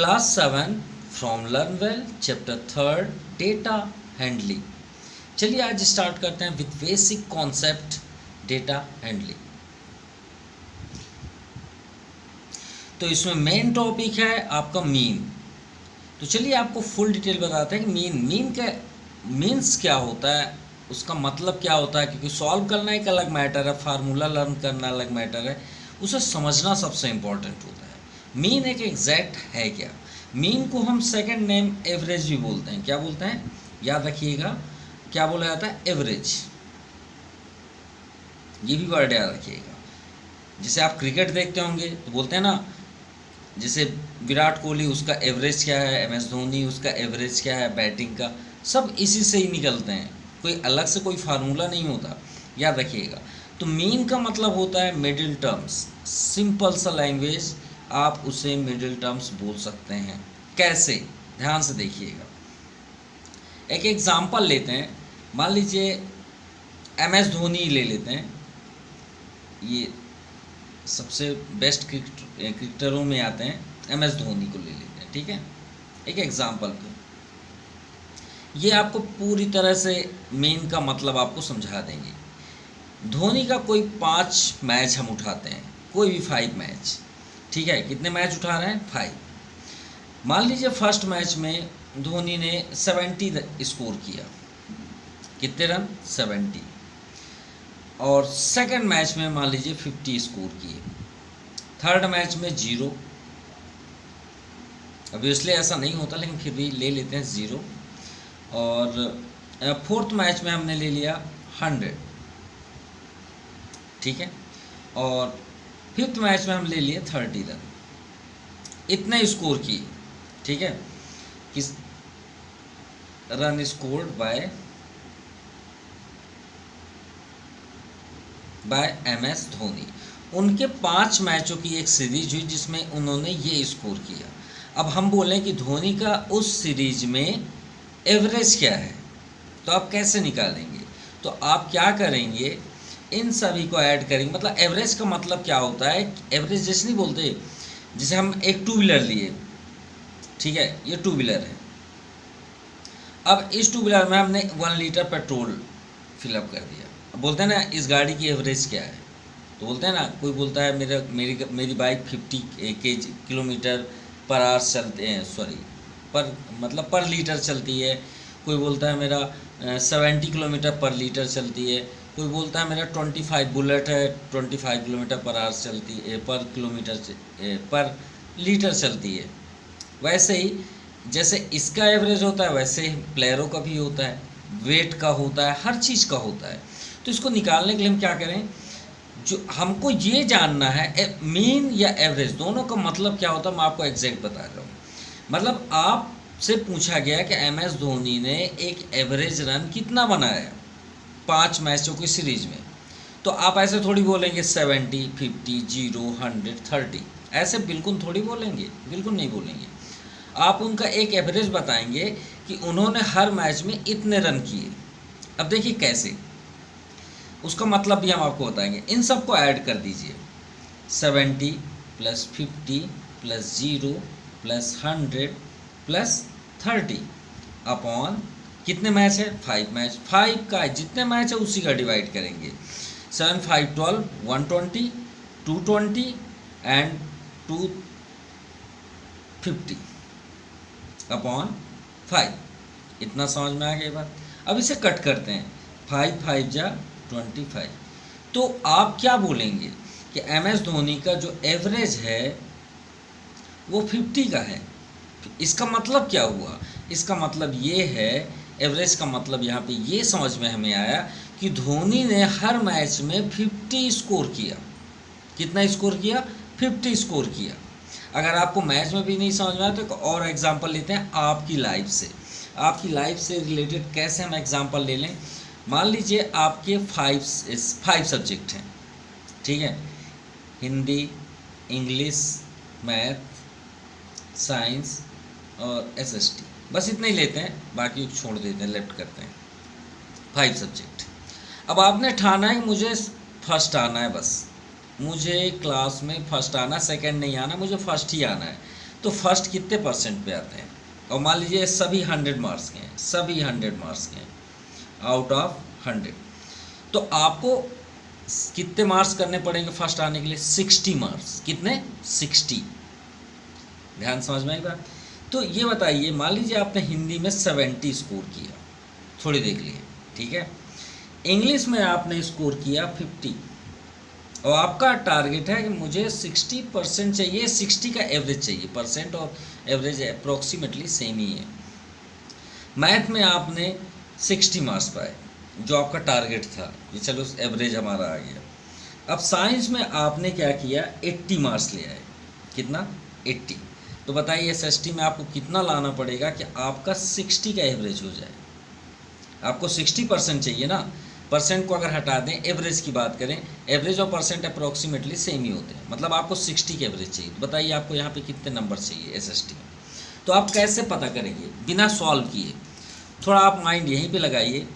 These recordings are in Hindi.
Class 7 from learn well chapter 3 data handling. चलिए आज स्टार्ट करते हैं with basic concept data handling. तो इसमें मेन टॉपिक है आपका मीन। तो चलिए आपको फुल डिटेल बताते हैं कि मीन्स क्या होता है, उसका मतलब क्या होता है, क्योंकि सॉल्व करना एक अलग मैटर है, फार्मूला लर्न करना अलग मैटर है, उसे समझना सबसे इम्पोर्टेंट होता है। मीन एक एग्जैक्ट है क्या? मीन को हम सेकंड नेम एवरेज भी बोलते हैं। क्या बोलते हैं? याद रखिएगा, क्या बोला जाता है? एवरेज। ये भी वर्ड याद रखिएगा। जैसे आप क्रिकेट देखते होंगे तो बोलते हैं ना, जैसे विराट कोहली उसका एवरेज क्या है, MS धोनी उसका एवरेज क्या है बैटिंग का, सब इसी से ही निकलते हैं, कोई अलग से कोई फार्मूला नहीं होता, याद रखिएगा। तो मीन का मतलब होता है मिडिल टर्म्स। सिंपल सा लैंग्वेज, आप उसे मिडिल टर्म्स बोल सकते हैं। कैसे? ध्यान से देखिएगा। एक एग्जांपल लेते हैं, मान लीजिए MS धोनी ले लेते हैं, ये सबसे बेस्ट क्रिकेटरों में आते हैं, MS धोनी को ले लेते हैं, ठीक है, एक एग्जांपल पे। ये आपको पूरी तरह से मीन का मतलब आपको समझा देंगे। धोनी का कोई 5 मैच हम उठाते हैं, कोई भी 5 मैच, ठीक है। कितने मैच उठा रहे हैं? 5। मान लीजिए फर्स्ट मैच में धोनी ने 70 स्कोर किया। कितने रन? 70। और सेकंड मैच में मान लीजिए 50 स्कोर किए। थर्ड मैच में 0। अभी इसलिए ऐसा नहीं होता, लेकिन फिर भी ले लेते हैं 0। और फोर्थ मैच में हमने ले लिया 100, ठीक है। और फिफ्थ मैच में हम ले लिए 30 रन। इतने स्कोर किए, ठीक है। किस run scored by MS Dhoni. उनके 5 मैचों की एक सीरीज हुई जिसमें उन्होंने ये स्कोर किया। अब हम बोलें कि धोनी का उस सीरीज में एवरेज क्या है, तो आप कैसे निकालेंगे? तो आप क्या करेंगे, इन सभी को ऐड करेंगे। मतलब एवरेज का मतलब क्या होता है? एवरेज जैसे नहीं बोलते, जैसे हम एक 2 व्हीलर लिए, ठीक है, ये 2 व्हीलर है। अब इस 2 व्हीलर में हमने 1 लीटर पेट्रोल फिलअप कर दिया। अब बोलते हैं ना इस गाड़ी की एवरेज क्या है, तो बोलते हैं ना, कोई बोलता है मेरी बाइक 50 किलोमीटर पर आवर चलते हैं, सॉरी पर लीटर चलती है। कोई बोलता है मेरा 70 किलोमीटर पर लीटर चलती है। कोई बोलता है मेरा 25 बुलेट है, 25 किलोमीटर पर आवर चलती है, पर लीटर चलती है। वैसे ही जैसे इसका एवरेज होता है, वैसे ही प्लेयरों का भी होता है, वेट का होता है, हर चीज़ का होता है। तो इसको निकालने के लिए हम क्या करें, जो हमको ये जानना है मीन या एवरेज दोनों का मतलब क्या होता है, मैं आपको एग्जैक्ट बता रहा हूँ। मतलब आपसे पूछा गया कि MS धोनी ने एक एवरेज रन कितना बनाया 5 मैचों की सीरीज में, तो आप ऐसे थोड़ी बोलेंगे 70, 50, 0, 100, 30, ऐसे बिल्कुल थोड़ी बोलेंगे, बिल्कुल नहीं बोलेंगे। आप उनका एक एवरेज बताएंगे कि उन्होंने हर मैच में इतने रन किए। अब देखिए कैसे, उसका मतलब भी हम आपको बताएंगे। इन सब को ऐड कर दीजिए, 70 + 50 + 0 + 100 + 30 अपॉन कितने मैच है? 5 मैच। 5 का जितने मैच है उसी का डिवाइड करेंगे। 7, 5, 12, 120, 220 एंड 250 अपॉन 5। इतना समझ में आ गई बात? अब इसे कट करते हैं, 5 5 जा 25। तो आप क्या बोलेंगे कि MS धोनी का जो एवरेज है वो 50 का है। इसका मतलब क्या हुआ? इसका मतलब ये है, एवरेज का मतलब यहाँ पे ये समझ में हमें आया कि धोनी ने हर मैच में 50 स्कोर किया। कितना स्कोर किया? 50 स्कोर किया। अगर आपको मैच में भी नहीं समझ में आया तो एक और एग्जांपल लेते हैं आपकी लाइफ से। आपकी लाइफ से रिलेटेड कैसे हम एग्जांपल ले लें? मान लीजिए आपके 5 सब्जेक्ट हैं, ठीक है, हिंदी, इंग्लिश, मैथ, साइंस और SST, बस इतना ही लेते हैं, बाकी छोड़ देते हैं, लेफ्ट करते हैं। 5 सब्जेक्ट। अब आपने ठाना है कि मुझे फर्स्ट आना है, बस मुझे क्लास में फर्स्ट आना, सेकंड नहीं आना, मुझे फर्स्ट ही आना है। तो फर्स्ट कितने परसेंट पे आते हैं, और मान लीजिए सभी 100 मार्क्स के हैं, सभी 100 मार्क्स के हैं आउट ऑफ 100, तो आपको कितने मार्क्स करने पड़ेंगे फर्स्ट आने के लिए? 60 मार्क्स। कितने? 60। ध्यान समझ में आई बात? तो ये बताइए, मान लीजिए आपने हिंदी में 70 स्कोर किया, थोड़ी देख लिए, ठीक है, इंग्लिश में आपने स्कोर किया 50, और आपका टारगेट है कि मुझे 60% चाहिए, 60 का एवरेज चाहिए, परसेंट और एवरेज अप्रोक्सीमेटली सेम ही है। मैथ में आपने 60 मार्क्स पाए, जो आपका टारगेट था, ये चलो एवरेज हमारा आ गया। अब साइंस में आपने क्या किया, 80 मार्क्स ले आए। कितना? 80। तो बताइए एसएसटी में आपको कितना लाना पड़ेगा कि आपका 60 का एवरेज हो जाए? आपको 60% चाहिए ना, परसेंट को अगर हटा दें, एवरेज की बात करें, एवरेज और परसेंट अप्रोक्सीमेटली सेम ही होते हैं, मतलब आपको 60 के एवरेज चाहिए। तो बताइए आपको यहाँ पे कितने नंबर चाहिए एसएसटी में? तो आप कैसे पता करेंगे? बिना सॉल्व किए, थोड़ा आप माइंड यहीं पे लगाइए।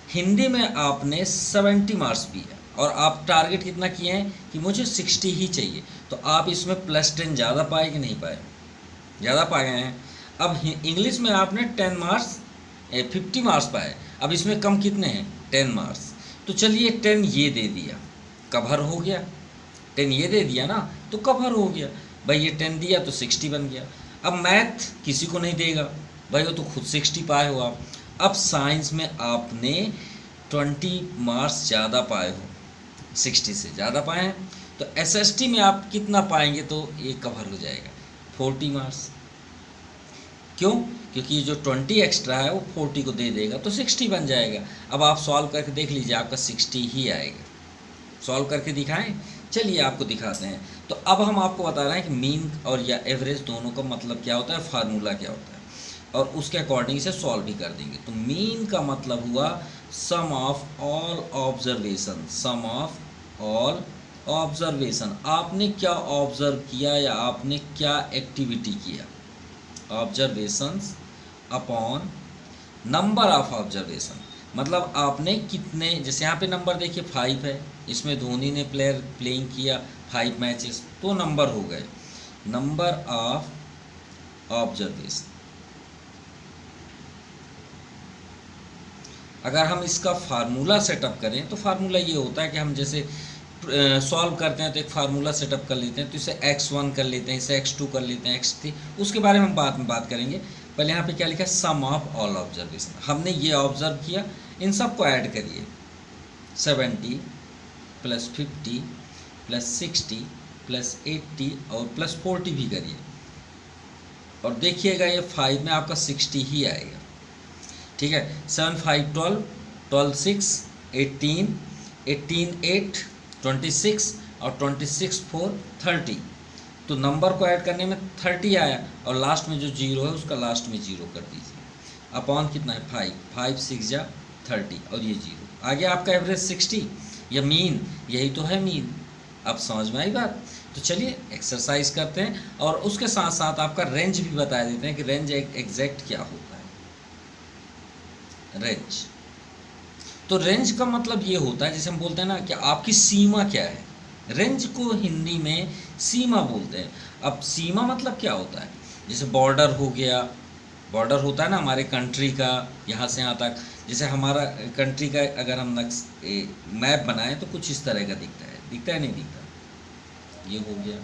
हिंदी में आपने 70 मार्क्स दिए और आप टारगेट कितना किए हैं कि मुझे 60 ही चाहिए, तो आप इसमें +10 ज़्यादा पाए कि नहीं पाए? ज़्यादा पाए हैं। अब इंग्लिश में आपने 50 मार्क्स पाए, अब इसमें कम कितने हैं? 10 मार्क्स। तो चलिए 10 ये दे दिया, कवर हो गया। 10 ये दे दिया ना, तो कवर हो गया भाई, ये 10 दिया तो 60 बन गया। अब मैथ किसी को नहीं देगा भाई, वो तो खुद 60 पाए हो आप। अब साइंस में आपने 20 मार्क्स ज़्यादा पाए हो, 60 से ज़्यादा पाए हैं, तो एसएसटी में आप कितना पाएंगे तो ये कवर हो जाएगा? 40 मार्क्स। क्यों? क्योंकि जो 20 एक्स्ट्रा है वो 40 को दे देगा, तो 60 बन जाएगा। अब आप सॉल्व करके देख लीजिए, आपका 60 ही आएगा। सॉल्व करके दिखाएं? चलिए आपको दिखाते हैं। तो अब हम आपको बता रहे हैं कि मीन और या एवरेज दोनों का मतलब क्या होता है, फार्मूला क्या होता है, और उसके अकॉर्डिंग से सॉल्व भी कर देंगे। तो मीन का मतलब हुआ sum of all observation, sum of all observation. आपने क्या ऑब्जर्व किया या आपने क्या एक्टिविटी किया, observations upon number of observation, मतलब आपने कितने, जैसे यहाँ पे नंबर देखिए 5 है, इसमें धोनी ने प्लेइंग किया 5 मैचेस, तो नंबर हो गए, नंबर ऑफ ऑब्जर्वेशन। अगर हम इसका फार्मूला सेटअप करें तो फार्मूला ये होता है कि हम जैसे सॉल्व करते हैं तो एक फार्मूला सेटअप कर लेते हैं, तो इसे x1 कर लेते हैं, इसे x2 कर लेते हैं, x3, उसके बारे में हम बाद में बात करेंगे। पहले यहाँ पे क्या लिखा है, सम ऑफ ऑल ऑब्जर्वेशन। हमने ये ऑब्जर्व किया, इन सब को ऐड करिए, 70 + 50 + 60 + 80 और +40 भी करिए, और देखिएगा ये 5 में आपका 60 ही आएगा। ठीक है, 7 5 12, 12 6 18, 18 8 26 और 26 4 30। तो नंबर को ऐड करने में 30 आया, और लास्ट में जो 0 है उसका लास्ट में 0 कर दीजिए। अपॉन कितना है 5, 5 6 जा 30 और ये 0 आ गया आपका एवरेज 60 या मीन, यही तो है मीन। अब समझ में आई बात? तो चलिए एक्सरसाइज करते हैं और उसके साथ साथ आपका रेंज भी बता देते हैं कि रेंज एग्जैक्ट क्या होता है। रेंज, तो रेंज का मतलब ये होता है, जैसे हम बोलते हैं ना कि आपकी सीमा क्या है, रेंज को हिंदी में सीमा बोलते हैं। अब सीमा मतलब क्या होता है, जैसे बॉर्डर हो गया, बॉर्डर होता है ना हमारे कंट्री का, यहाँ से यहाँ तक। जैसे हमारा कंट्री का अगर हम मैप बनाएं तो कुछ इस तरह का दिखता है, दिखता है नहीं दिखता, ये हो गया।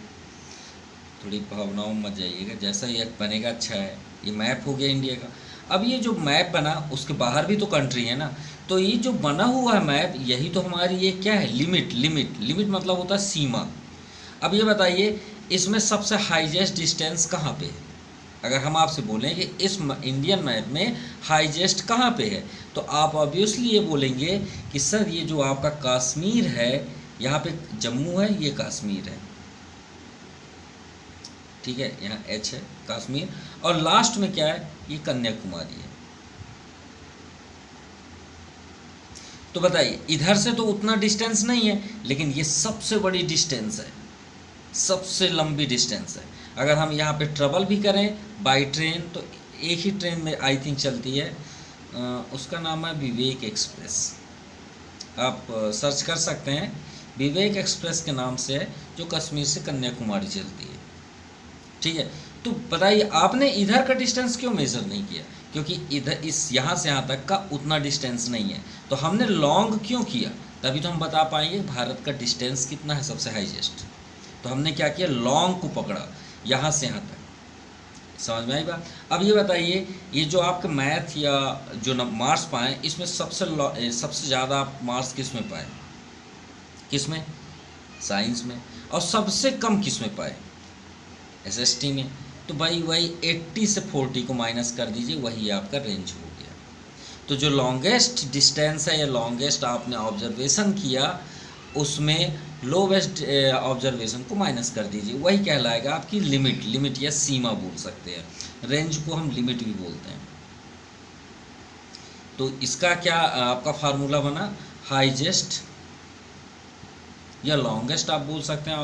थोड़ी भावनाओं में मत जाइएगा, जैसा ये बनेगा अच्छा है। ये मैप हो गया इंडिया का। अब ये जो मैप बना उसके बाहर भी तो कंट्री है ना, तो ये जो बना हुआ है मैप, यही तो हमारी ये क्या है, लिमिट। लिमिट मतलब होता है सीमा। अब ये बताइए इसमें सबसे हाईएस्ट डिस्टेंस कहाँ पे है? अगर हम आपसे बोलें कि इस इंडियन मैप में हाईएस्ट कहाँ पे है, तो आप ऑब्वियसली ये बोलेंगे कि सर ये जो आपका कश्मीर है, यहाँ पे जम्मू है, ये कश्मीर है, ठीक है, यहाँ H है कश्मीर, और लास्ट में क्या है, ये कन्याकुमारी है। तो बताइए इधर से तो उतना डिस्टेंस नहीं है, लेकिन ये सबसे बड़ी डिस्टेंस है, सबसे लंबी डिस्टेंस है। अगर हम यहाँ पे ट्रेवल भी करें बाय ट्रेन, तो एक ही ट्रेन में आई थिंक चलती है, उसका नाम है विवेक एक्सप्रेस। आप सर्च कर सकते हैं, विवेक एक्सप्रेस के नाम से है, जो कश्मीर से कन्याकुमारी चलती है। ठीक है, तो बताइए आपने इधर का डिस्टेंस क्यों मेज़र नहीं किया, क्योंकि इधर इस यहाँ से यहाँ तक का उतना डिस्टेंस नहीं है, तो हमने लॉन्ग क्यों किया, तभी तो हम बता पाएंगे भारत का डिस्टेंस कितना है सबसे हाईएस्ट। तो हमने क्या किया, लॉन्ग को पकड़ा यहाँ से यहाँ तक। समझ में आई बात। अब ये बताइए, ये जो आपके मैथ या जो मार्क्स पाए, इसमें सबसे ज़्यादा आप मार्क्स किस में पाए, किस में, साइंस में, और सबसे कम किस में पाए, एसएसटी में। तो भाई वही 80 से 40 को माइनस कर दीजिए, वही आपका रेंज हो गया। तो जो लॉन्गेस्ट डिस्टेंस है या लॉन्गेस्ट आपने ऑब्जर्वेशन किया, उसमें लोवेस्ट ऑब्जर्वेशन को माइनस कर दीजिए, वही कहलाएगा आपकी लिमिट या सीमा बोल सकते हैं। रेंज को हम लिमिट भी बोलते हैं। तो इसका क्या आपका फार्मूला बना, हाईएस्ट या लॉन्गेस्ट आप बोल सकते हैं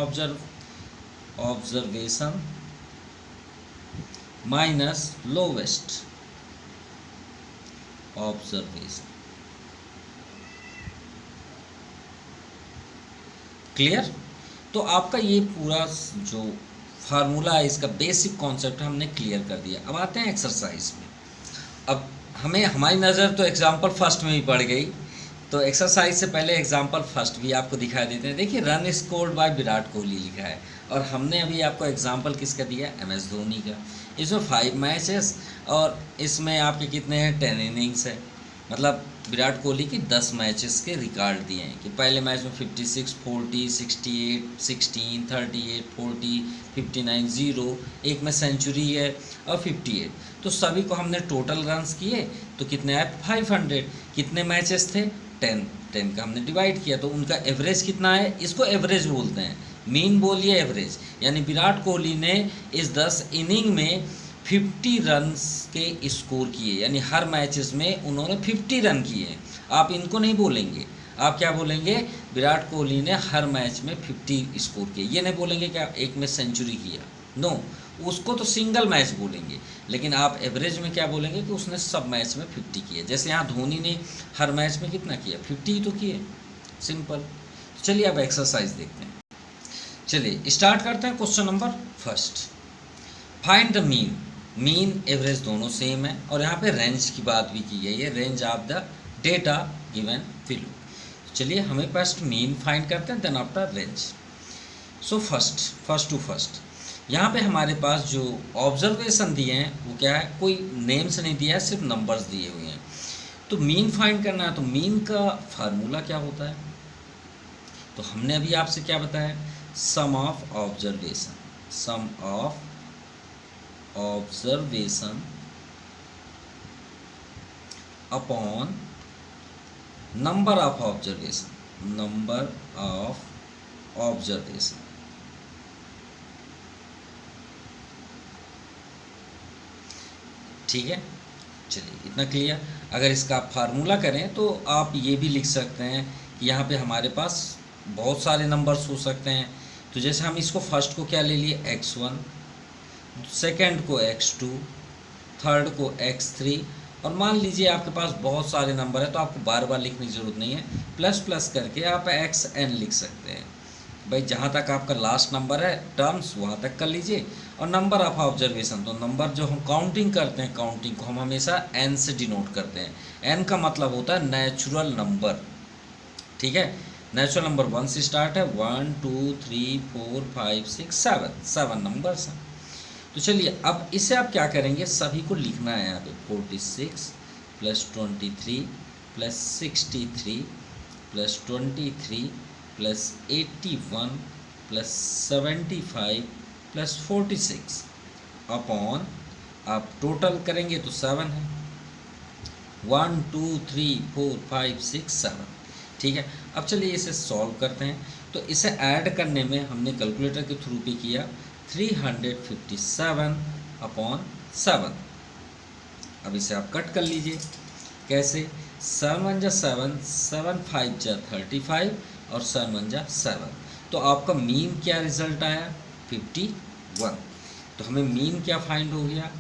observation minus lowest observation. Clear. तो आपका ये पूरा जो फार्मूला है, इसका बेसिक कॉन्सेप्ट हमने क्लियर कर दिया। अब आते हैं एक्सरसाइज में। अब हमारी नज़र तो एग्जाम्पल फर्स्ट में ही पड़ गई, तो एक्सरसाइज से पहले एग्जाम्पल फर्स्ट भी आपको दिखा देते हैं। देखिए, run scored by Virat Kohli लिखा है, और हमने अभी आपको एग्जाम्पल किसका दिया, MS धोनी का। इसमें 5 मैचेस, और इसमें आपके कितने हैं, 10 इनिंग्स है। मतलब विराट कोहली की 10 मैचेस के रिकॉर्ड दिए हैं कि पहले मैच में 56, 40, 68, 16, 38, 40, 59, 0, एक में सेंचुरी है और 58। तो सभी को हमने टोटल रन्स किए, तो कितने आए, 500। कितने मैचेस थे, 10 का हमने डिवाइड किया, तो उनका एवरेज कितना है, इसको एवरेज बोलते हैं। मीन बोलिए एवरेज, यानी विराट कोहली ने इस 10 इनिंग में 50 रन्स के स्कोर किए, यानी हर मैचेस में उन्होंने 50 रन किए। आप इनको नहीं बोलेंगे, आप क्या बोलेंगे, विराट कोहली ने हर मैच में 50 स्कोर किए। ये नहीं बोलेंगे कि एक में सेंचुरी किया, नो, उसको तो सिंगल मैच बोलेंगे। लेकिन आप एवरेज में क्या बोलेंगे कि उसने सब मैच में 50 किए। जैसे यहाँ धोनी ने हर मैच में कितना किया, 50 ही तो किए, सिंपल। चलिए अब एक्सरसाइज देखते हैं। चलिए स्टार्ट करते हैं। Question number first, find the mean average दोनों सेम है, और यहाँ पे रेंज की बात भी की गई है, range of the data given below. चलिए हमें फर्स्ट मीन फाइंड करते हैं, then after range. So first to first, यहाँ पे हमारे पास जो ऑब्जर्वेशन दिए हैं वो क्या है, कोई नेम्स नहीं दिया है, सिर्फ नंबर्स दिए हुए हैं। तो मीन फाइंड करना है, तो मीन का फार्मूला क्या होता है, तो हमने अभी आपसे क्या बताया, sum of observation, sum of observation upon number of observation, number of observation. ठीक है, चलिए इतना क्लियर। अगर इसका आप फार्मूला करें तो आप ये भी लिख सकते हैं कि यहाँ पे हमारे पास बहुत सारे नंबर्स हो सकते हैं। तो जैसे हम इसको फर्स्ट को क्या ले लिए, x1, सेकंड को x2, थर्ड को x3, और मान लीजिए आपके पास बहुत सारे नंबर है तो आपको बार बार लिखने की ज़रूरत नहीं है, प्लस प्लस करके आप xn लिख सकते हैं। भाई जहाँ तक आपका लास्ट नंबर है टर्म्स वहाँ तक कर लीजिए। और नंबर ऑफ ऑब्जर्वेशन, तो नंबर जो हम काउंटिंग करते हैं, काउंटिंग को हम हमेशा n से डिनोट करते हैं। n का मतलब होता है नेचुरल नंबर, ठीक है। नेचुरल नंबर 1 से स्टार्ट है, 1 2 3 4 5 6 7 नंबर्स हैं। तो चलिए अब इसे आप क्या करेंगे, सभी को लिखना है यहाँ पे, 46 + 23 + 63 + 23 + 81 + 75 + 46 अपॉन, आप टोटल करेंगे तो 7 है, 1 2 3 4 5 6 7। ठीक है, अब चलिए इसे सॉल्व करते हैं। तो इसे ऐड करने में हमने कैलकुलेटर के थ्रू पे किया, 357 अपॉन 7। अब इसे आप कट कर लीजिए, कैसे, 7 1 जा 7, 7 5 जा 35 और 7 1 जा 7। तो आपका मीन क्या रिजल्ट आया, 51। तो हमें मीन क्या फाइंड हो गया,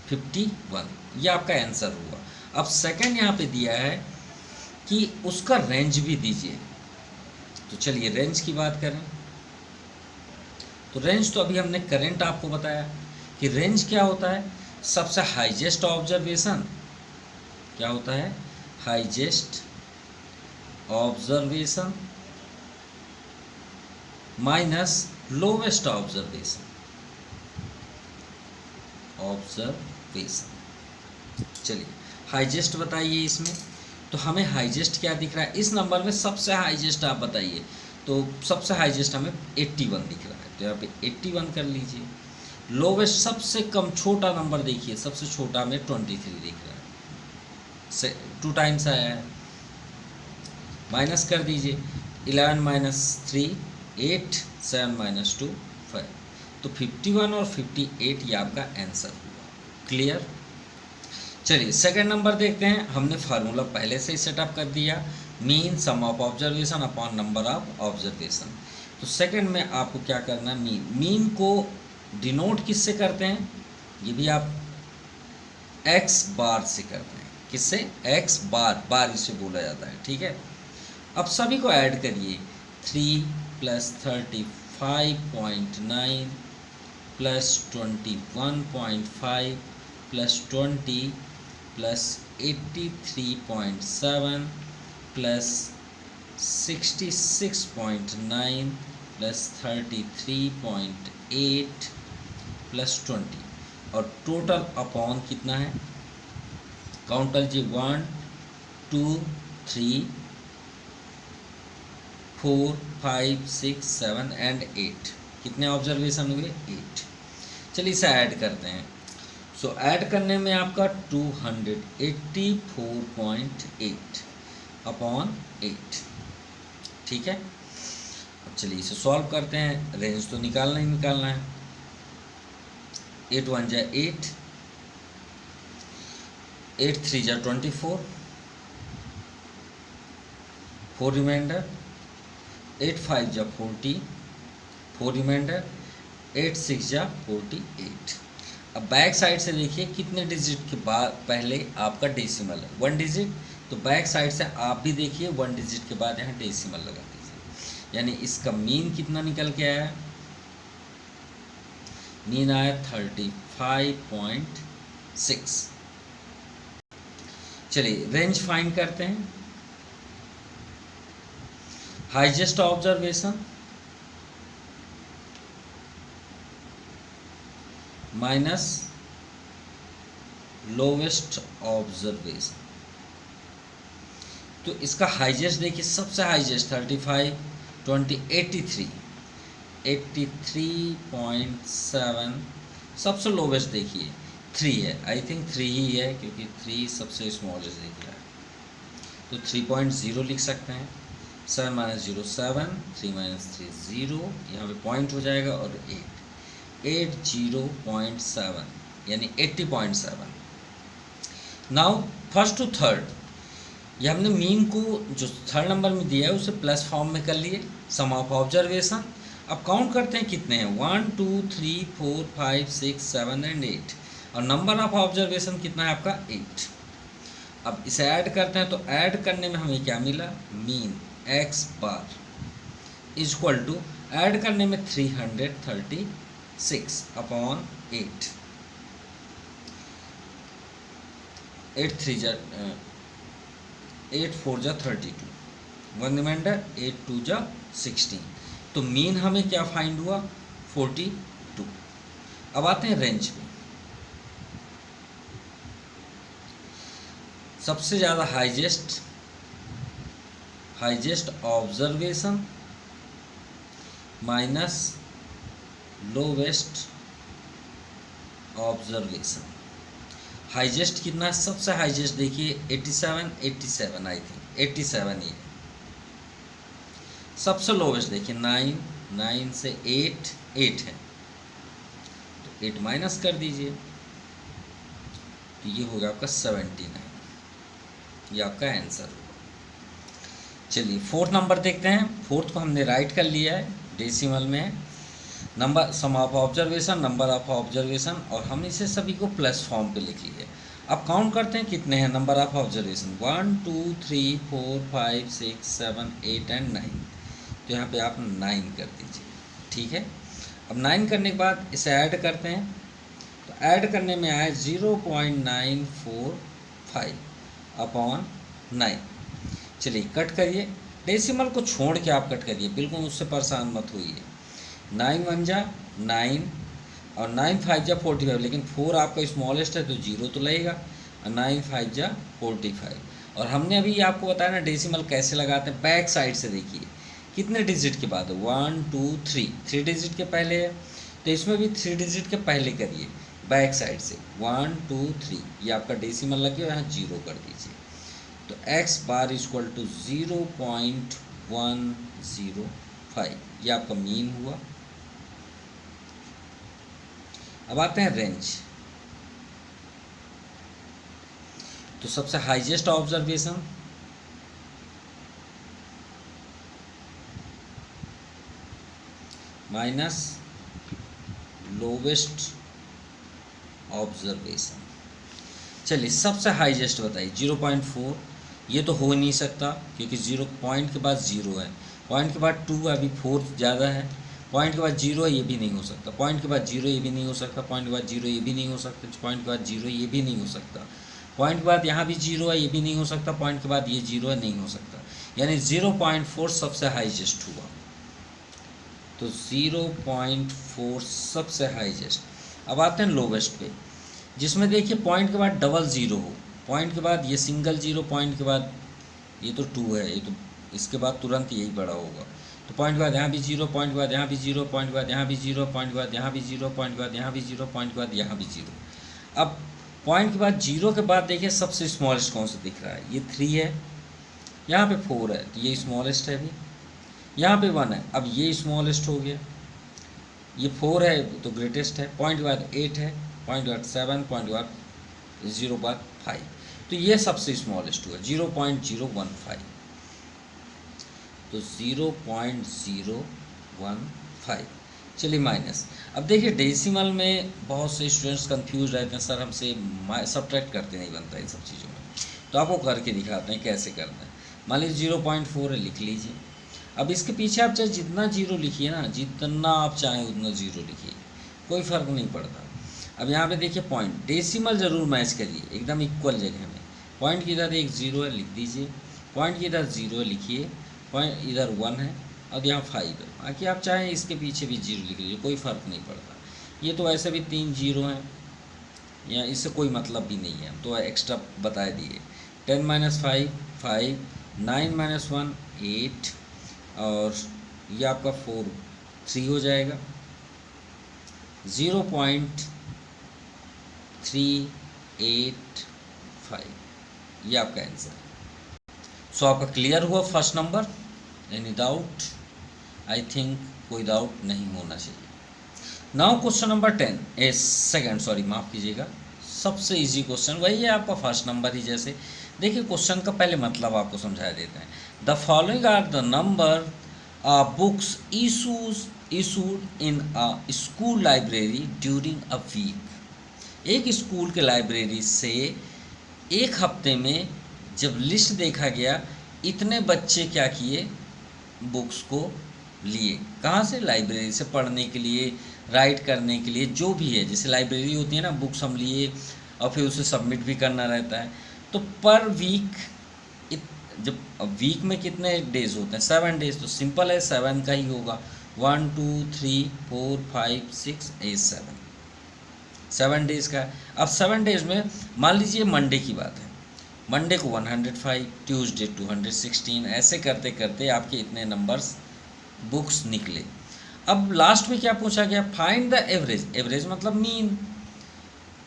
51, ये आपका आंसर हुआ। अब सेकंड यहाँ पे दिया है कि उसका रेंज भी दीजिए। तो चलिए रेंज की बात करें, तो रेंज तो अभी हमने करंट आपको बताया कि रेंज क्या होता है, सबसे हाईएस्ट ऑब्जर्वेशन क्या होता है, highest observation minus lowest observation. चलिए हाईएस्ट बताइए इसमें, तो हमें हाईएस्ट क्या दिख रहा है इस नंबर में, सबसे हाईएस्ट आप बताइए। तो सबसे हाईएस्ट हमें 81 दिख रहा है, तो यहाँ पे 81 कर लीजिए। लोवेस्ट सबसे कम छोटा नंबर देखिए, सबसे छोटा में 23 दिख रहा है, 2 टाइम्स आया है, माइनस कर दीजिए। 11 माइनस 3 8, 7 माइनस 2 5, तो 51 और 58 ये आपका आंसर हुआ। क्लियर। चलिए सेकंड नंबर देखते हैं। हमने फार्मूला पहले से ही सेटअप कर दिया, mean sum of observation upon number of observation. तो सेकंड में आपको क्या करना है, मीन को डिनोट किससे करते हैं, ये भी आप एक्स बार से करते हैं। किससे, एक्स बार, बार इसे बोला जाता है, ठीक है। अब सभी को ऐड करिए, 3 + 35.9 + 21.5 + 20 + 83.7 + 66.9 + 33.8 + 20, और टोटल अपॉन कितना है, काउंट कीजिए, 1 2 3 4 5 6 7 एंड 8, कितने ऑब्जर्वेशन हुए, 8। चलिए इसे ऐड करते हैं। सो ऐड करने में आपका 284.8 अपॉन 8, ठीक है। अब चलिए इसे सॉल्व करते हैं, रेंज तो निकालना ही निकालना है। 8 × 1 = 8, 8 × 3 = 24, 4 रिमाइंडर, 8 × 5 = 40, 4 रिमाइंडर, 8 × 6 = 48। अब बैक साइड से देखिए कितने डिजिट के बाद पहले आपका डेसिमल है, 1 डिजिट, तो बैक साइड से आप भी देखिए 1 डिजिट के बाद यहाँ डेसिमल लगा दीजिए, यानी इसका मीन कितना निकल के आया, मीन आया 35.6। चलिए रेंज फाइंड करते हैं। Highest observation minus lowest observation, तो इसका हाईएस्ट देखिए, सबसे हाईएस्ट 35, 20, 83, 83.7, सबसे लोवेस्ट देखिए 3 है, आई थिंक 3 ही है क्योंकि 3 सबसे स्मॉलेस्ट दिख रहा है, तो 3.0 लिख सकते हैं। 7 - 0 7, 3 - 3 0, यहाँ पे पॉइंट हो जाएगा, और 80.7 यानी 80.7। नाउ फर्स्ट टू थर्ड, ये हमने मीन को जो थर्ड नंबर में दिया है उसे प्लस फॉर्म में कर लिए, सम ऑफ ऑब्जर्वेशन। अब काउंट करते हैं कितने हैं, 1 2 3 4 5 6 7 एंड 8, और नंबर ऑफ ऑब्जर्वेशन कितना है आपका 8। अब इसे ऐड करते हैं, तो ऐड करने में हमें क्या मिला, mean x bar equal to, add करने में 336 अपॉन 8, 8 × 3 = 8 4 = 32, 1 रिमाइंडर, 8 2 = 16, तो मीन हमें क्या फाइंड हुआ, 42। अब आते हैं रेंज पे। सबसे ज़्यादा highest observation minus lowest observation. Highest कितना है, सबसे हाईएस्ट देखिए 87 आई थिंक 87 ये। सबसे लोवेस्ट देखिए 9 से 8 है, तो 8 माइनस कर दीजिए, तो ये होगा आपका 79, ये आपका आंसर होगा। चलिए फोर्थ नंबर देखते हैं। फोर्थ को हमने राइट कर लिया है, डेसिमल में है, number sum of observation, number of observation, और हम इसे सभी को प्लस फॉर्म पे लिख लिए। अब काउंट करते हैं कितने हैं नंबर ऑफ ऑब्जर्वेशन, 1 2 3 4 5 6 7 8 एंड 9, तो यहाँ पे आप 9 कर दीजिए, ठीक है। अब 9 करने के बाद इसे ऐड करते हैं, तो ऐड करने में आए 0.945 अपॉन 9। चलिए कट करिए, डेसिमल को छोड़ के आप कट करिए, बिल्कुल उससे परेशान मत होइए। 9 1 जा 9 और 9 5 जा 45, लेकिन 4 आपका स्मॉलेस्ट है तो 0 तो लगेगा, और 9 5 जा 45। और हमने अभी आपको बताया ना डेसिमल कैसे लगाते हैं, बैक साइड से देखिए कितने डिजिट के बाद है, 1 2 3, 3 डिजिट के पहले है, तो इसमें भी 3 डिजिट के पहले करिए बैक साइड से 1 2 3, ये आपका डेसिमल लगे, यहाँ 0 कर दीजिए। तो x बार इक्वल टू 0.105, ये आपका मीन हुआ। अब आते हैं रेंज। तो सबसे highest observation minus lowest observation. चलिए सबसे हाईएस्ट बताइए 0.4, ये तो हो नहीं सकता क्योंकि 0 पॉइंट के बाद 0 है, पॉइंट के बाद 2 है, अभी 4 ज़्यादा है, पॉइंट के बाद 0 है, ये भी नहीं हो सकता, पॉइंट के बाद 0 ये भी नहीं हो सकता, पॉइंट के बाद 0 ये भी नहीं हो सकता, पॉइंट के बाद 0 ये भी नहीं हो सकता, पॉइंट के बाद यहाँ भी 0 है, ये भी नहीं हो सकता, पॉइंट के बाद ये 0 है, नहीं हो सकता, यानी 0.4 सबसे हाईएस्ट हुआ। तो 0.4 सबसे हाईएस्ट। अब आते हैं लोवेस्ट पे, जिसमें देखिए पॉइंट के बाद डबल 0 हो, पॉइंट के बाद ये सिंगल 0, पॉइंट के बाद ये तो 2 है, ये तो इसके बाद तुरंत यही बड़ा होगा, तो पॉइंट के बाद यहाँ भी 0, पॉइंट के बाद यहाँ भी 0, पॉइंट के बाद यहाँ भी 0, पॉइंट के बाद यहाँ भी 0, पॉइंट के बाद यहाँ भी 0, पॉइंट के बाद यहाँ भी 0। अब पॉइंट के बाद 0 के बाद देखिए सबसे स्मॉलेस्ट कौन सा दिख रहा है, ये 3 है, यहाँ पे 4 है, तो ये स्मॉलेस्ट है, अभी यहाँ पे 1 है, अब ये स्मॉलेस्ट हो गया, ये 4 है तो ग्रेटेस्ट है, पॉइंट के बाद 8 है, पॉइंट के बाद 7, पॉइंट के बाद 0 बाद 5, तो ये सबसे स्मॉलेस्ट हुआ 0.015, तो 0.015। चलिए माइनस। अब देखिए डेसिमल में बहुत से स्टूडेंट्स कंफ्यूज रहते हैं, सर हमसे सब्ट्रैक्ट करते नहीं बनता इन सब चीज़ों में, तो आपको करके दिखाते हैं कैसे करना है। मान लीजिए 0.4 है, लिख लीजिए। अब इसके पीछे आप चाहे जितना 0 लिखिए ना, जितना आप चाहें उतना 0 लिखिए, कोई फ़र्क नहीं पड़ता। अब यहाँ पे देखिए पॉइंट, डेसिमल ज़रूर मैच करिए एकदम इक्वल जगह में, पॉइंट की इधर एक 0 है लिख दीजिए, पॉइंट की इधर 0 है लिखिए, पॉइंट इधर 1 है और यहाँ 5 है, बाकी आप चाहें इसके पीछे भी 0 लिख लीजिए, कोई फ़र्क नहीं पड़ता। ये तो वैसे भी 3 0 हैं, या इससे कोई मतलब भी नहीं है, तो एक्स्ट्रा बता दिए। 10 - 5 5, 9 - 1 8, और ये आपका 4 3 हो जाएगा, 0.385, ये आपका आंसर। सो आपका क्लियर हुआ first number, any doubt? I think कोई डाउट नहीं होना चाहिए। नाउ क्वेश्चन नंबर 10 माफ़ कीजिएगा, सबसे इजी क्वेश्चन वही है आपका फर्स्ट नंबर ही जैसे। देखिए क्वेश्चन का पहले मतलब आपको समझा देते हैं। The following are the number books issued in a school library during a week। एक स्कूल के लाइब्रेरी से एक हफ्ते में जब लिस्ट देखा गया, इतने बच्चे क्या किए, बुक्स को लिए, कहाँ से, लाइब्रेरी से, पढ़ने के लिए, राइट करने के लिए, जो भी है, जैसे लाइब्रेरी होती है ना, बुक्स हम लिए और फिर उसे सबमिट भी करना रहता है। तो पर वीक, जब वीक में कितने डेज होते हैं, 7 डेज, तो सिंपल है 7 का ही होगा, 1 2 3 4 5 6 8 7 डेज का। अब 7 डेज में मान लीजिए मंडे की बात है, मंडे को 105, ट्यूसडे 216, ऐसे करते करते आपके इतने नंबर्स बुक्स निकले। अब लास्ट में क्या पूछा गया, फाइंड द एवरेज, एवरेज मतलब mean,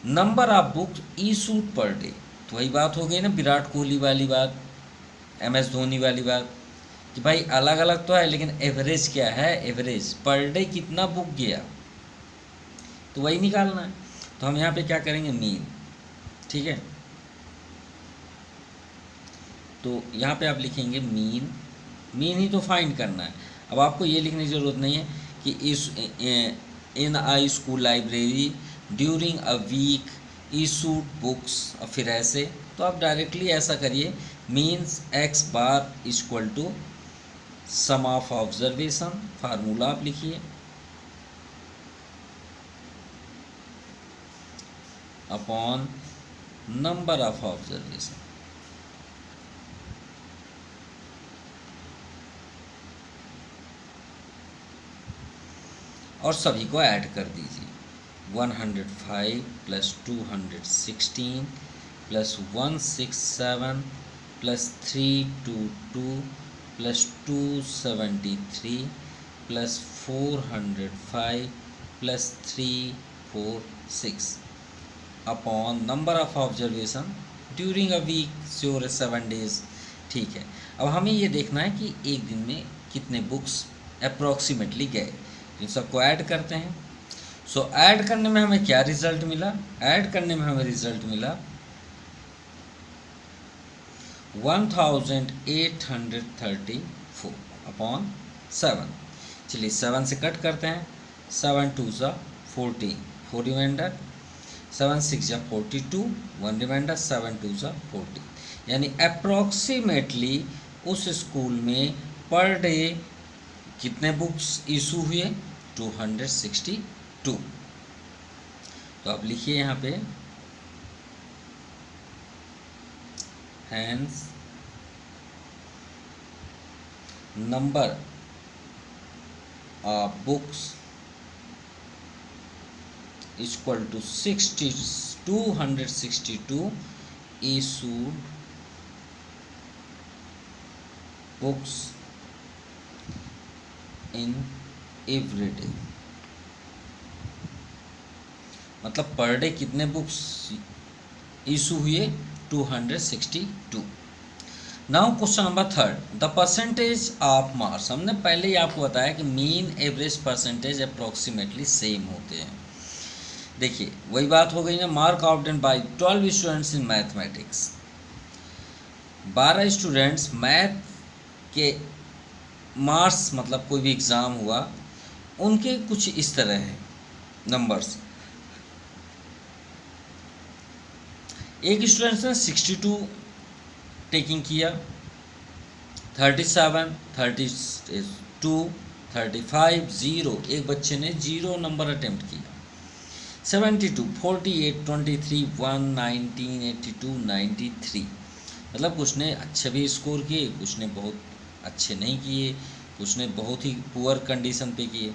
number of books issued per day. तो वही बात हो गई ना विराट कोहली वाली बात, MS धोनी वाली बात, कि भाई अलग अलग तो है लेकिन एवरेज क्या है, एवरेज पर डे कितना बुक गया, तो वही निकालना है। तो हम यहाँ पे क्या करेंगे, मीन, ठीक है। तो यहाँ पे आप लिखेंगे मीन, मीन ही तो फाइंड करना है। अब आपको ये लिखने की ज़रूरत नहीं है कि इस in a school library during a week issued books, और फिर ऐसे, तो आप डायरेक्टली ऐसा करिए, means x bar equal to sum of observation, formula आप लिखिए, अपॉन नंबर ऑफ ऑब्जर्वेशन। और सभी को ऐड कर दीजिए। 105 plus 216 plus 167 plus 322 plus 273 plus 405 plus 346 upon number of observation during a week, sure 7 days. ठीक है, अब हमें ये देखना है कि एक दिन में कितने बुक्स अप्रॉक्सीमेटली गए। इन सबको ऐड करते हैं। सो ऐड करने में हमें क्या रिजल्ट मिला? ऐड करने में हमें रिजल्ट मिला 1834 अपॉन 7। चलिए 7 से कट करते हैं। 7 2 ज़ा 14, 4 रिमाइंडर, 7 6 ज़ा 42, 1 रिमाइंडर, 7 2 ज़ा 40। यानी अप्रॉक्सीमेटली उस स्कूल में पर डे कितने बुक्स इशू हुए? 262। तो अब लिखिए यहाँ पे hence number of books equal to 262 issued books in every day. मतलब पर डे कितने बुक्स इशू हुए? 262। Now question number 3, the percentage of marks. हमने पहले ही आपको बताया कि mean average percentage approximately same होते हैं। देखिए वही बात हो गई ना, mark obtained by 12 students in mathematics. 12 students math के मार्क्स, मतलब कोई भी एग्ज़ाम हुआ, उनके कुछ इस तरह हैं नंबर्स। एक स्टूडेंट ने 62 टेकिंग किया, 37, 32, 35, 0। एक बच्चे ने 0 नंबर अटेम्प्ट किया। 72, 48, 23, 1, 19, 82, 93। मतलब कुछ ने अच्छे भी स्कोर किए, कुछ ने बहुत अच्छे नहीं किए, कुछ ने बहुत ही पुअर कंडीशन पे किए।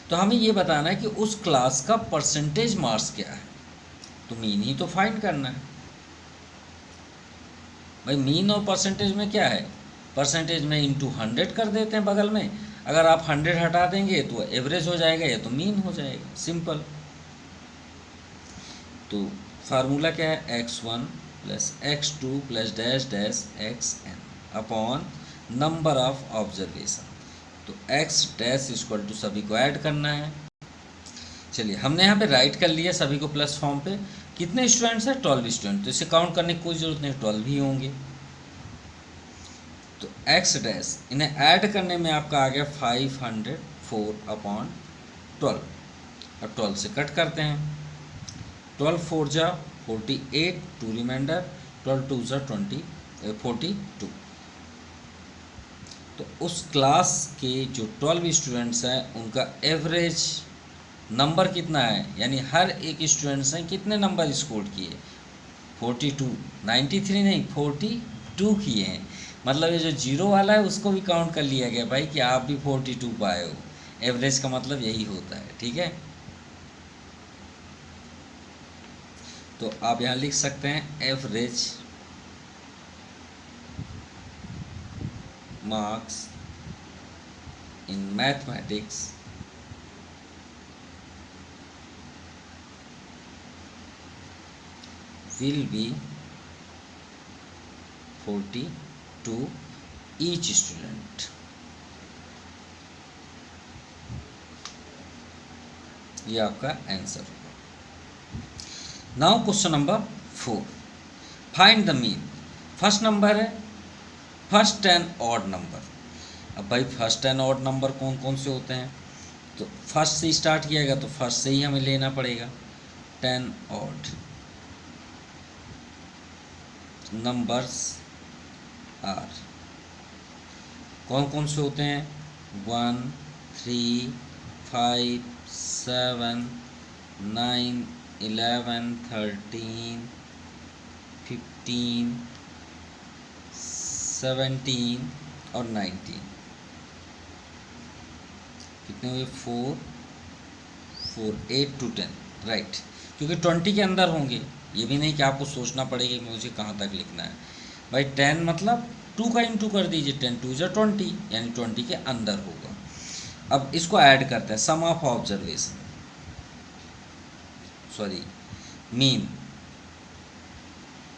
तो हमें ये बताना है कि उस क्लास का परसेंटेज मार्क्स क्या है। तो मीन ही तो फाइंड करना है भाई। मीन और परसेंटेज में क्या है? परसेंटेज में इंटू 100 कर देते हैं बगल में। अगर आप 100 हटा देंगे तो एवरेज हो जाएगा या तो मीन हो जाएगा, सिंपल। तो फार्मूला क्या है? x1 plus x2 plus dash dash xn upon number of observation. तो x डैश इक्वल टू सभी को ऐड करना है। चलिए हमने यहाँ पे राइट कर लिया सभी को प्लस फॉर्म पे। कितने स्टूडेंट्स हैं? 12 स्टूडेंट। तो इसे काउंट करने की कोई ज़रूरत नहीं, 12 ही होंगे। तो x डैश इन्हें ऐड करने में आपका आ गया 504 अपॉन 12। अब 12 से कट करते हैं। 12 4 जा 48, 2 रिमाइंडर, 12 2 जा 42। तो उस क्लास के जो 12 स्टूडेंट्स हैं उनका एवरेज नंबर कितना है? यानी हर एक स्टूडेंट्स ने कितने नंबर स्कोर किए? 42, 93 नहीं 42 किए हैं। मतलब ये जो 0 वाला है उसको भी काउंट कर लिया गया भाई कि आप भी 42 पाए हो। एवरेज का मतलब यही होता है, ठीक है। तो आप यहाँ लिख सकते हैं average marks in mathematics will be 42 each student। ये आपका आंसर होगा। Now question number 4, find the mean. First number है फर्स्ट 10 ऑड नंबर। अब भाई फर्स्ट 10 ऑड नंबर कौन कौन से होते हैं? तो फर्स्ट से स्टार्ट किया गया तो फर्स्ट से ही हमें लेना पड़ेगा। 10 ऑड नंबर्स आर कौन कौन से होते हैं? 1, 3, 5, 7, 9, 11, 13, 15, 17 और 19 कितने हुए? 4, 8 to 10, राइट। क्योंकि 20 के अंदर होंगे, ये भी नहीं कि आपको सोचना पड़ेगा कि मुझे कहाँ तक लिखना है। भाई 10 मतलब 2 का इंटू कर दीजिए, 10 2 जा 20, यानी 20 के अंदर होगा। अब इसको ऐड करते हैं, sum of observation, sorry mean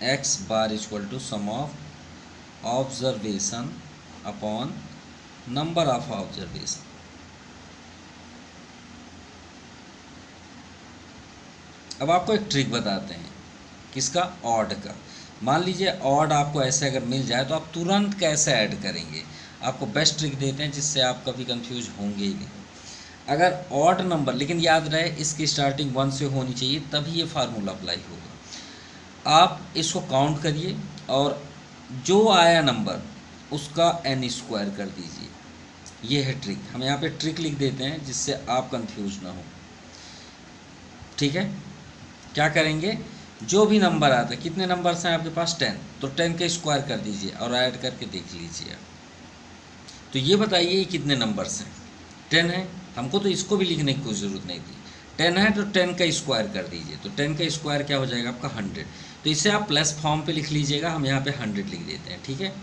x bar equal to sum of observation upon number of observation. अब आपको एक ट्रिक बताते हैं, किसका? ऑड का। मान लीजिए ऑड आपको ऐसे अगर मिल जाए तो आप तुरंत कैसे ऐड करेंगे, आपको बेस्ट ट्रिक देते हैं जिससे आप कभी कंफ्यूज होंगे ही नहीं। अगर ऑड नंबर, लेकिन याद रहे इसकी स्टार्टिंग 1 से होनी चाहिए, तभी ये फार्मूला अप्लाई होगा। आप इसको काउंट करिए और जो आया नंबर उसका n स्क्वायर कर दीजिए। ये है ट्रिक। हम यहाँ पे ट्रिक लिख देते हैं जिससे आप कंफ्यूज ना हो, ठीक है। क्या करेंगे, जो भी नंबर आता है, कितने नंबर्स हैं आपके पास? 10, तो 10 का स्क्वायर कर दीजिए और ऐड करके देख लीजिए। तो ये बताइए ये कितने नंबर्स हैं? 10 है, हमको तो इसको भी लिखने की कोई ज़रूरत नहीं थी। 10 है तो 10 का स्क्वायर कर दीजिए, तो 10 का स्क्वायर क्या हो जाएगा आपका? 100। तो इसे आप प्लस फॉर्म पे लिख लीजिएगा, हम यहाँ पे 100 लिख देते हैं, ठीक है।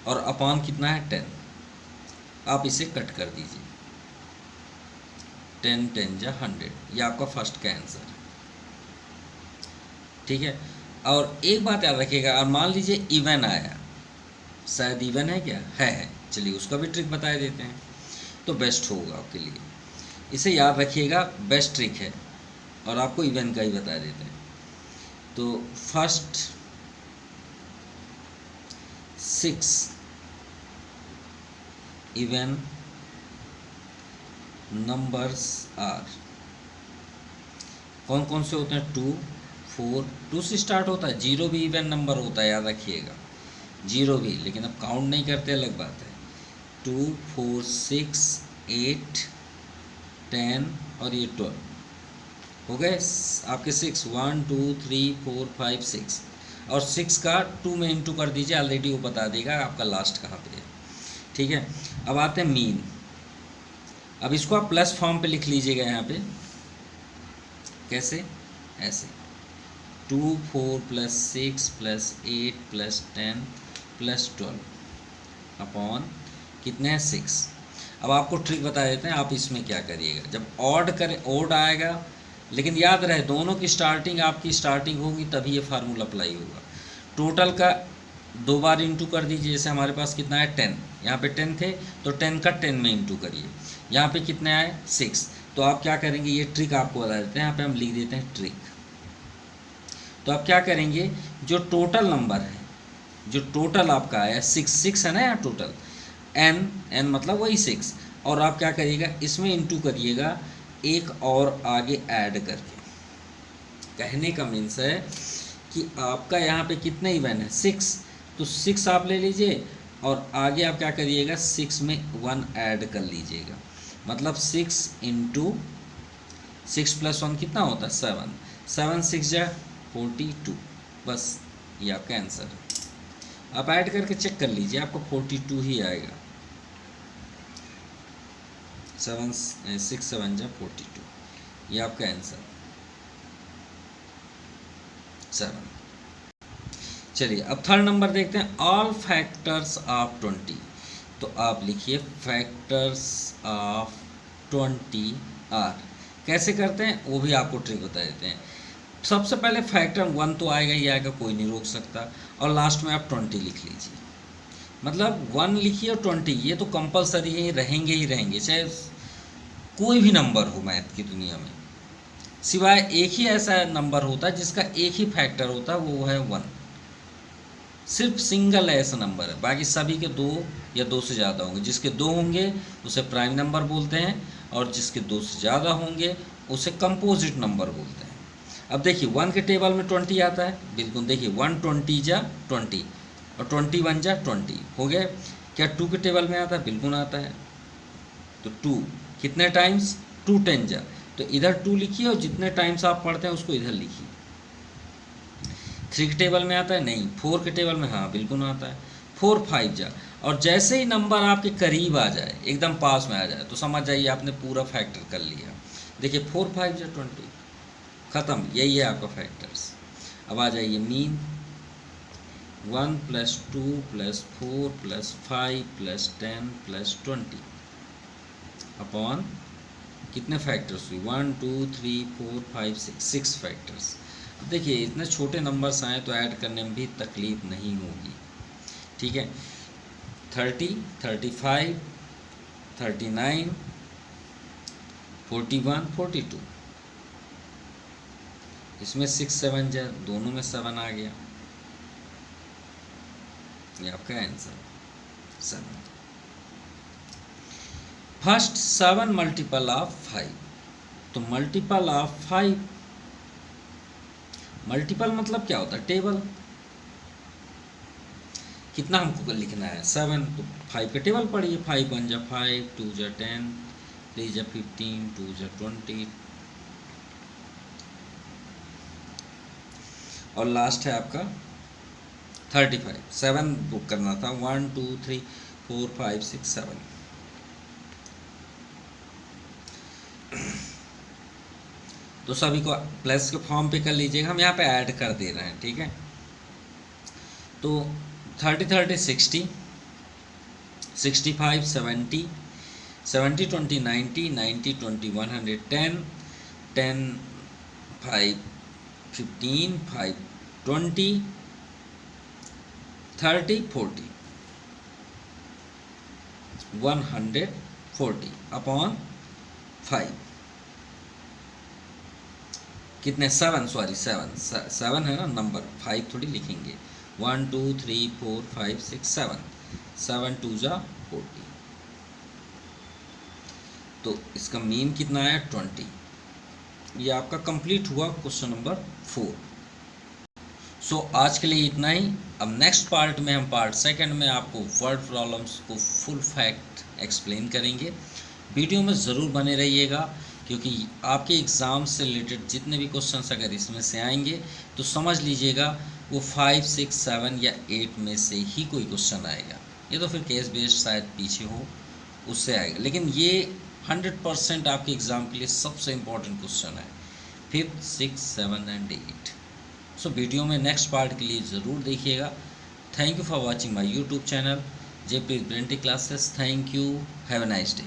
और अपॉन कितना है? 10। आप इसे कट कर दीजिए, 10 10 जा 100, ये आपका फर्स्ट का आंसर है, ठीक है। और एक बात याद रखिएगा, और मान लीजिए इवन आया, शायद इवन है, क्या है, चलिए उसका भी ट्रिक बता देते हैं तो बेस्ट होगा आपके लिए। इसे याद रखिएगा, बेस्ट ट्रिक है, और आपको इवन का ही बता देते हैं। तो फर्स्ट 6 इवन नंबर्स आर, कौन कौन से होते हैं? 2 4, 2 से स्टार्ट होता है। 0 भी इवन नंबर होता है, याद रखिएगा, 0 भी, लेकिन अब काउंट नहीं करते, अलग बात है। 2 4 6 8 10 और ये 12 हो गए आपके 6, 1 2 3 4 5 6, और 6 का 2 में इंटू कर दीजिए, ऑलरेडी वो बता देगा आपका लास्ट कहाँ पे है, ठीक है। अब आते हैं मीन। अब इसको आप प्लस फॉर्म पे लिख लीजिएगा यहाँ पे, कैसे? ऐसे 2 4 + 6 + 8 + 10 + 12 अपॉन कितने हैं? 6। अब आपको ट्रिक बता देते हैं, आप इसमें क्या करिएगा, जब ऑड करें, ऑड आएगा, लेकिन याद रहे दोनों की स्टार्टिंग आपकी स्टार्टिंग होगी तभी ये फार्मूला अप्लाई होगा। टोटल का 2 बार इंटू कर दीजिए, जैसे हमारे पास कितना है? 10, यहाँ पे 10 थे तो 10 का 10 में इंटू करिए, यहाँ पे कितने आए? 6। तो आप क्या करेंगे, ये ट्रिक आपको बता देते हैं, यहाँ पे हम लिख देते हैं ट्रिक। तो आप क्या करेंगे, जो टोटल नंबर है, जो टोटल आपका आया 6 है ना यहाँ टोटल, n मतलब वही 6, और आप क्या करिएगा, इसमें इंटू करिएगा एक और आगे ऐड करके। कहने का मीन्स है कि आपका यहाँ पे कितने इवन है? 6, तो 6 आप ले लीजिए और आगे आप क्या करिएगा, 6 में 1 ऐड कर लीजिएगा, मतलब 6 × 6 + 1 कितना होता है? 7, 7 6 जा 42, बस ये आपका आंसर है। आप ऐड करके चेक कर लीजिए, आपको 42 ही आएगा। 6 7 जा 42, ये आपका आंसर 7। चलिए अब थर्ड नंबर देखते हैं, ऑल फैक्टर्स ऑफ 20। तो आप लिखिए फैक्टर्स ऑफ 20 आर। कैसे करते हैं वो भी आपको ट्रिक बता देते हैं। सबसे पहले फैक्टर 1 तो आएगा ही आएगा, कोई नहीं रोक सकता, और लास्ट में आप 20 लिख लीजिए, मतलब 1 लिखिए और 20, ये तो कंपलसरी ही रहेंगे, चाहे कोई भी नंबर हो मैथ की दुनिया में, सिवाय एक ही ऐसा नंबर होता है जिसका एक ही फैक्टर होता है, वो है 1। सिर्फ सिंगल ऐसा नंबर है, बाकी सभी के 2 या 2 से ज़्यादा होंगे। जिसके 2 होंगे उसे प्राइम नंबर बोलते हैं, और जिसके 2 से ज़्यादा होंगे उसे कंपोजिट नंबर बोलते हैं। अब देखिए 1 के टेबल में 20 आता है, बिल्कुल देखिए 1 20 जा 20 और 21 जा 20 हो गया। क्या 2 के टेबल में आता है? बिल्कुल आता है। तो 2 कितने टाइम्स? 2 10 जा, तो इधर 2 लिखिए और जितने टाइम्स आप पढ़ते हैं उसको इधर लिखिए। 3 के टेबल में आता है नहीं, 4 के टेबल में हाँ बिल्कुल आता है। 4 5 जा, और जैसे ही नंबर आपके करीब आ जाए, एकदम पास में आ जाए, तो समझ जाइए आपने पूरा फैक्टर कर लिया। देखिए 4 5 जा 20, ख़त्म, यही है आपका फैक्टर्स। अब आ जाइए मीन, 1 + 2 + 4 + 5 + 10 + 20 अपॉन कितने फैक्टर्स हुई, 1 2 3 4 5 6 फैक्टर्स। अब देखिए इतने छोटे नंबर्स आए तो ऐड करने में भी तकलीफ नहीं होगी, ठीक है। 30 35 39 41 42, इसमें 6 7 जा, दोनों में 7 आ गया, ये आपका आंसर 7। फर्स्ट 7 मल्टीपल ऑफ 5, तो मल्टीपल ऑफ 5, मल्टीपल मतलब क्या होता है, टेबल। कितना हमको लिखना है 7, तो 5 का टेबल पढ़िए, 5 1 जा 5, 2 जा 10, 3 जा 15, 2 जा 20, और लास्ट है आपका 35। 7 बुक करना था, 1 2 3 4 5 6 7। तो सभी को प्लस के फॉर्म पे कर लीजिएगा, हम यहाँ पे ऐड कर दे रहे हैं, ठीक है। तो 30 30 60, 65 70, 70 20 90, 90 20 110, 10 5 15, 5 20, 30 40, 140 अपॉन 5, कितने 7, सॉरी 7 है ना नंबर, 5 थोड़ी लिखेंगे। 1 2 3 4 5 6 7, 7 2 जा 40, तो इसका मीन कितना आया 20। ये आपका कंप्लीट हुआ क्वेश्चन नंबर 4। सो आज के लिए इतना ही। अब नेक्स्ट पार्ट में हम पार्ट सेकंड में आपको वर्ड प्रॉब्लम्स को फुल फैक्ट एक्सप्लेन करेंगे। वीडियो में ज़रूर बने रहिएगा, क्योंकि आपके एग्ज़ाम से रिलेटेड जितने भी क्वेश्चंस अगर इसमें से आएंगे तो समझ लीजिएगा वो 5 6 7 या 8 में से ही कोई क्वेश्चन आएगा। ये तो फिर केस बेस्ड शायद पीछे हो उससे आएगा, लेकिन ये 100% आपके एग्ज़ाम के लिए सबसे इम्पोर्टेंट क्वेश्चन है, 5th 6 7 एंड 8। सो वीडियो में नेक्स्ट पार्ट के लिए ज़रूर देखिएगा। Thank you for watching my YouTube channel JP ब्रेंटी classes. Thank you, have a nice day.